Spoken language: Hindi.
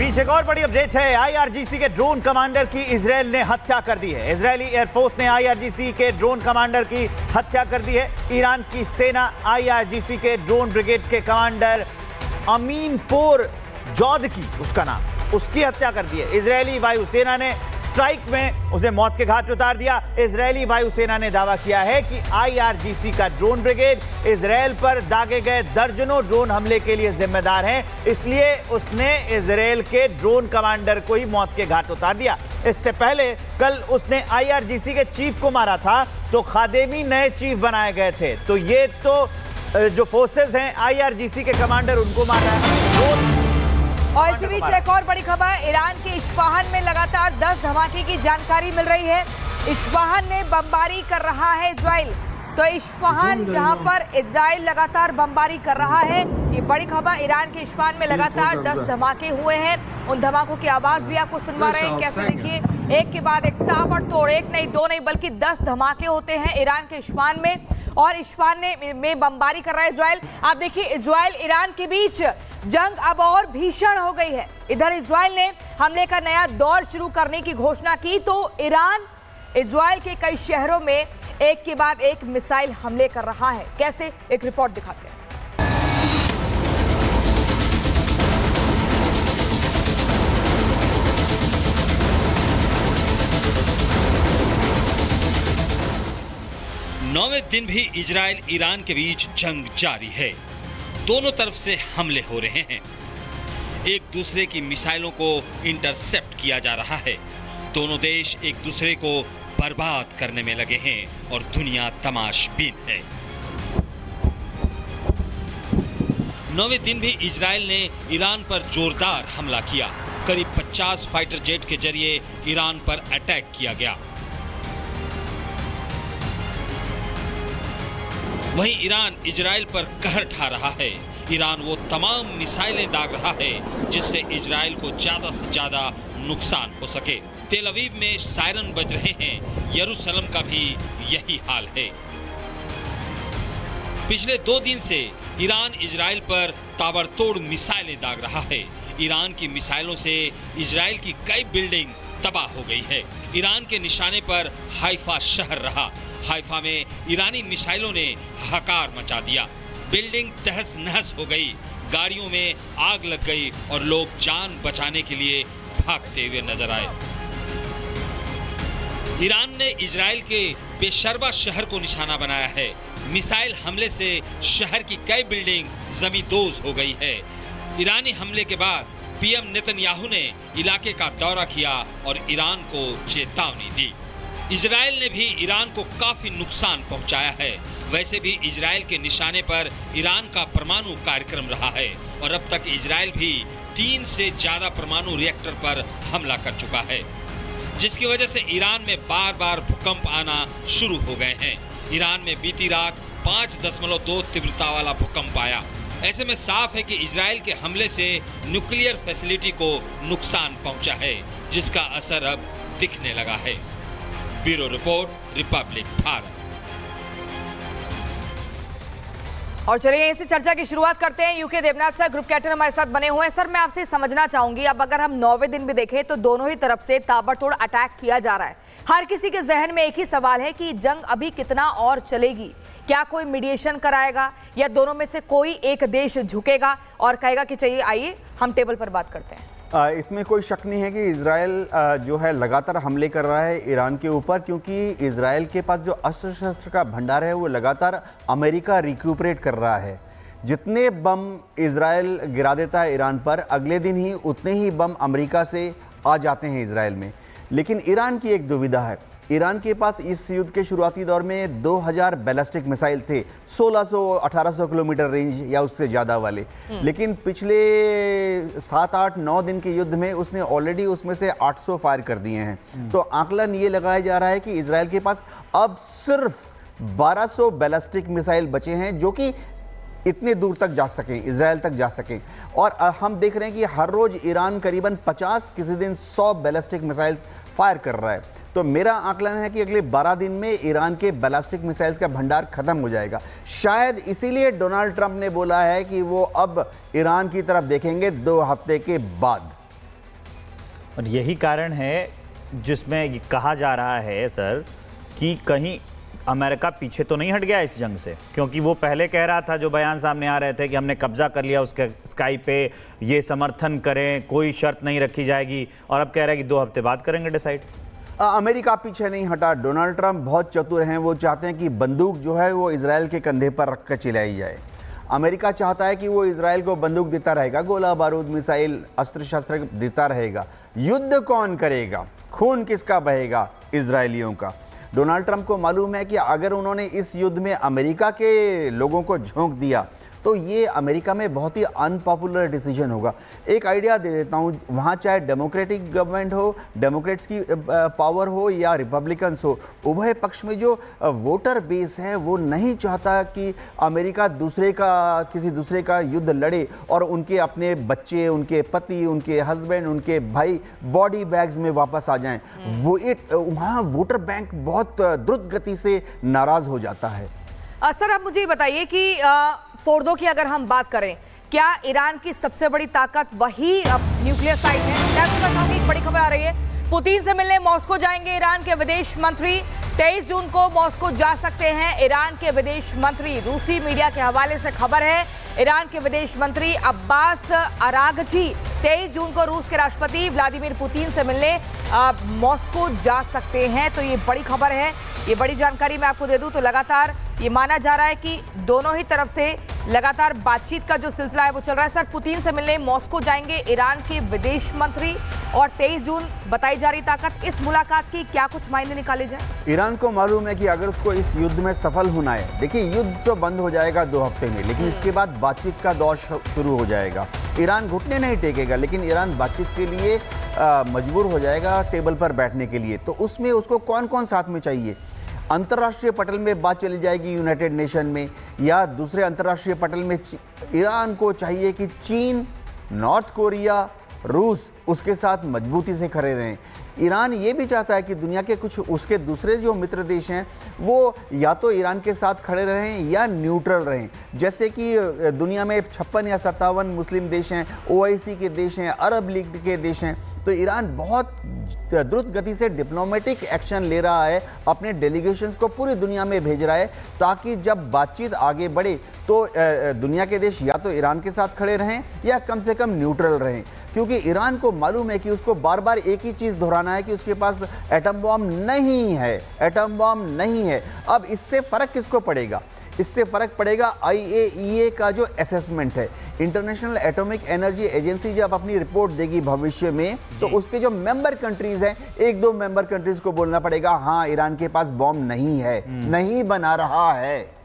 बीच एक और बड़ी अपडेट है। आईआरजीसी के ड्रोन कमांडर की इजराइल ने हत्या कर दी है। इजरायली एयरफोर्स ने आईआरजीसी के ड्रोन कमांडर की हत्या कर दी है। ईरान की सेना आईआरजीसी के ड्रोन ब्रिगेड के कमांडर अमीनपोर जौदकी, उसका नाम, उसकी हत्या कर दी है। इजरायली वायुसेना ने स्ट्राइक में उसे मौत के घाट उतार दिया। इजरायली वायुसेना ने दावा किया है कि आईआरजीसी का ड्रोन ब्रिगेड इजरायल पर दागे गए दर्जनों ड्रोन हमले के लिए जिम्मेदार है, इसलिए उसने इजरायल के ड्रोन कमांडर को ही मौत के घाट उतार दिया। इससे पहले कल उसने आईआरजीसी के चीफ को मारा था, तो खादेमी नए चीफ बनाए गए थे। तो ये तो जो फोर्सेस हैं आईआरजीसी के कमांडर, उनको मारा है। और इसी बीच एक और बड़ी खबर, ईरान के इस्फहान में लगातार 10 धमाके की जानकारी मिल रही है। इस्फहान ने बमबारी कर रहा है इजराइल। तो इस्फहान जहां पर इजराइल लगातार बमबारी कर रहा है, ये बड़ी खबर। ईरान के इस्फहान में लगातार 10 धमाके हुए हैं। उन धमाकों की आवाज भी आपको सुनवा रहे हैं। कैसे देखिए, एक के बाद एक ताबड़तोड़, एक नहीं दो नहीं बल्कि 10 धमाके होते हैं ईरान के इस्फहान में। और इस्फहान में बमबारी कर रहा है इजराइल। आप देखिए, इजराइल ईरान के बीच जंग अब और भीषण हो गई है। इधर इजराइल ने हमले का नया दौर शुरू करने की घोषणा की, तो ईरान इजराइल के कई शहरों में एक के बाद एक मिसाइल हमले कर रहा है। कैसे, एक रिपोर्ट दिखाते हैं। नौवें दिन भी इजराइल ईरान के बीच जंग जारी है। दोनों तरफ से हमले हो रहे हैं। एक दूसरे की मिसाइलों को इंटरसेप्ट किया जा रहा है। दोनों देश एक दूसरे को बर्बाद करने में लगे हैं और दुनिया तमाशबीन है। नौवें दिन भी इजराइल ने ईरान पर जोरदार हमला किया। करीब 50 फाइटर जेट के जरिए ईरान पर अटैक किया गया। वहीं ईरान इजराइल पर कहर ढा रहा है। ईरान वो तमाम मिसाइलें दाग रहा है जिससे इजराइल को ज्यादा से ज्यादा नुकसान हो सके। तेल अवीव में सायरन बज रहे हैं। यरूशलेम का भी यही हाल है। पिछले 2 दिन से ईरान इजराइल पर ताबड़तोड़ मिसाइलें दाग रहा है। ईरान की मिसाइलों से इजराइल की कई बिल्डिंग तबाह हो गई है। ईरान के निशाने पर हाइफा शहर रहा। हाइफा में ईरानी मिसाइलों ने हाहाकार मचा दिया। बिल्डिंग तहस नहस हो गई, गाड़ियों में आग लग गई और लोग जान बचाने के लिए भागते हुए नजर आए। ईरान ने इजराइल के बेशर्बा शहर को निशाना बनाया है। मिसाइल हमले से शहर की कई बिल्डिंग जमींदोज हो गई है। ईरानी हमले के बाद पीएम नेतन्याहू ने इलाके का दौरा किया और ईरान को चेतावनी दी। इजराइल ने भी ईरान को काफी नुकसान पहुंचाया है। वैसे भी इजराइल के निशाने पर ईरान का परमाणु कार्यक्रम रहा है और अब तक इजराइल भी 3 से ज्यादा परमाणु रिएक्टर पर हमला कर चुका है, जिसकी वजह से ईरान में बार बार भूकंप आना शुरू हो गए हैं। ईरान में बीती रात 5.2 तीव्रता वाला भूकंप आया। ऐसे में साफ है कि इजराइल के हमले से न्यूक्लियर फैसिलिटी को नुकसान पहुंचा है, जिसका असर अब दिखने लगा है। Bureau report, republic Bharat. और चलिए यहीं से चर्चा की शुरुआत करते हैं। UK Devnath sir group captain हमारे साथ बने हुए हैं। सर, मैं आपसे समझना चाहूंगी, अब अगर हम 9वें दिन भी देखें तो दोनों ही तरफ से ताबड़तोड़ अटैक किया जा रहा है। हर किसी के जहन में एक ही सवाल है कि जंग अभी कितना और चलेगी। क्या कोई मीडिएशन कराएगा या दोनों में से कोई एक देश झुकेगा और कहेगा कि चलिए आइए हम टेबल पर बात करते हैं। इसमें कोई शक नहीं है कि इजराइल जो है लगातार हमले कर रहा है ईरान के ऊपर, क्योंकि इजराइल के पास जो अस्त्र शस्त्र का भंडार है वो लगातार अमेरिका रिक्यूपरेट कर रहा है। जितने बम इजराइल गिरा देता है ईरान पर, अगले दिन ही उतने ही बम अमेरिका से आ जाते हैं इजराइल में। लेकिन ईरान की एक दुविधा है। ईरान के पास इस युद्ध के शुरुआती दौर में 2000 बैलिस्टिक मिसाइल थे, 1600-1800 किलोमीटर रेंज या उससे ज़्यादा वाले। लेकिन पिछले 7-8-9 दिन के युद्ध में उसने ऑलरेडी उसमें से 800 फायर कर दिए हैं। तो आंकलन ये लगाया जा रहा है कि इजराइल के पास अब सिर्फ 1200 बैलिस्टिक मिसाइल बचे हैं जो कि इतने दूर तक जा सकें, इजराइल तक जा सकें। और हम देख रहे हैं कि हर रोज ईरान करीबन 50, किसी दिन 100 बैलिस्टिक मिसाइल्स फायर कर रहा है। तो मेरा आकलन है कि अगले 12 दिन में ईरान के बैलिस्टिक मिसाइल्स का भंडार खत्म हो जाएगा। शायद इसीलिए डोनाल्ड ट्रंप ने बोला है कि वो अब ईरान की तरफ देखेंगे 2 हफ्ते के बाद। और यही कारण है जिसमें ये कहा जा रहा है सर कि कहीं अमेरिका पीछे तो नहीं हट गया इस जंग से, क्योंकि वो पहले कह रहा था, जो बयान सामने आ रहे थे कि हमने कब्जा कर लिया उसके स्काई पे, ये समर्थन करें, कोई शर्त नहीं रखी जाएगी, और अब कह रहा है कि 2 हफ्ते बाद करेंगे डिसाइड। अमेरिका पीछे नहीं हटा। डोनाल्ड ट्रंप बहुत चतुर हैं, वो चाहते हैं कि बंदूक जो है वो इजराइल के कंधे पर रखकर चलाई जाए। अमेरिका चाहता है कि वो इजराइल को बंदूक देता रहेगा, गोला बारूद मिसाइल अस्त्र शस्त्र देता रहेगा। युद्ध कौन करेगा, खून किसका बहेगा, इजरायलियों का। डोनाल्ड ट्रंप को मालूम है कि अगर उन्होंने इस युद्ध में अमेरिका के लोगों को झोंक दिया तो ये अमेरिका में बहुत ही अनपॉपुलर डिसीजन होगा। एक आइडिया दे देता हूँ, वहाँ चाहे डेमोक्रेटिक गवर्नमेंट हो, डेमोक्रेट्स की पावर हो या रिपब्लिकन्स हो, उभय पक्ष में जो वोटर बेस है वो नहीं चाहता कि अमेरिका किसी दूसरे का युद्ध लड़े और उनके अपने बच्चे, उनके पति, उनके हस्बैंड, उनके भाई बॉडी बैग्स में वापस आ जाएं। वहाँ वोटर बैंक बहुत द्रुत गति से नाराज हो जाता है। सर आप मुझे ये बताइए कि फोर्दो की अगर हम बात करें, क्या ईरान की सबसे बड़ी ताकत वही न्यूक्लियर साइट है? मैं आपके पास आऊंगी, एक बड़ी खबर आ रही है। पुतिन से मिलने मॉस्को जाएंगे ईरान के विदेश मंत्री। 23 जून को मॉस्को जा सकते हैं ईरान के विदेश मंत्री। रूसी मीडिया के हवाले से खबर है, ईरान के विदेश मंत्री अब्बास अरागची 23 जून को रूस के राष्ट्रपति व्लादिमीर पुतिन से मिलने मॉस्को जा सकते हैं। तो ये बड़ी खबर है, ये बड़ी जानकारी मैं आपको दे दूं तो लगातार ये माना जा रहा है कि दोनों ही तरफ से लगातार बातचीत का जो सिलसिला है वो चल रहा है। सर, पुतिन से मिलने मॉस्को जाएंगे ईरान के विदेश मंत्री और 23 जून बताई जा रही ताकत। इस मुलाकात की क्या कुछ मायने निकाले जाए? ईरान को मालूम है कि अगर उसको इस युद्ध में सफल होना है, देखिए युद्ध तो बंद हो जाएगा 2 हफ्ते में, लेकिन इसके बाद बातचीत का दौर शुरू हो जाएगा। ईरान घुटने नहीं टेकेगा, लेकिन ईरान बातचीत के लिए मजबूर हो जाएगा टेबल पर बैठने के लिए। तो उसमें उसको कौन कौन साथ में चाहिए? अंतर्राष्ट्रीय पटल में बात चली जाएगी यूनाइटेड नेशन में, या दूसरे अंतर्राष्ट्रीय पटल में ईरान को चाहिए कि चीन, नॉर्थ कोरिया, रूस उसके साथ मजबूती से खड़े रहें। ईरान ये भी चाहता है कि दुनिया के कुछ उसके दूसरे जो मित्र देश हैं वो या तो ईरान के साथ खड़े रहें या न्यूट्रल रहें। जैसे कि दुनिया में 56 या 57 मुस्लिम देश हैं, OIC के देश हैं, अरब लीग के देश हैं। तो ईरान बहुत द्रुत गति से डिप्लोमेटिक एक्शन ले रहा है, अपने डेलीगेशंस को पूरी दुनिया में भेज रहा है, ताकि जब बातचीत आगे बढ़े तो दुनिया के देश या तो ईरान के साथ खड़े रहें या कम से कम न्यूट्रल रहें। क्योंकि ईरान को मालूम है कि उसको बार बार एक ही चीज़ दोहराना है कि उसके पास एटम बॉम्ब नहीं है, एटम बॉम्ब नहीं है। अब इससे फ़र्क किसको पड़ेगा? इससे फ़र्क पड़ेगा IAEA का जो असेसमेंट है। इंटरनेशनल एटॉमिक एनर्जी एजेंसी जब अपनी रिपोर्ट देगी भविष्य में, तो उसके जो मेंबर कंट्रीज़ हैं, 1-2 मेंबर कंट्रीज़ को बोलना पड़ेगा हाँ ईरान के पास बॉम्ब नहीं है, नहीं बना रहा है।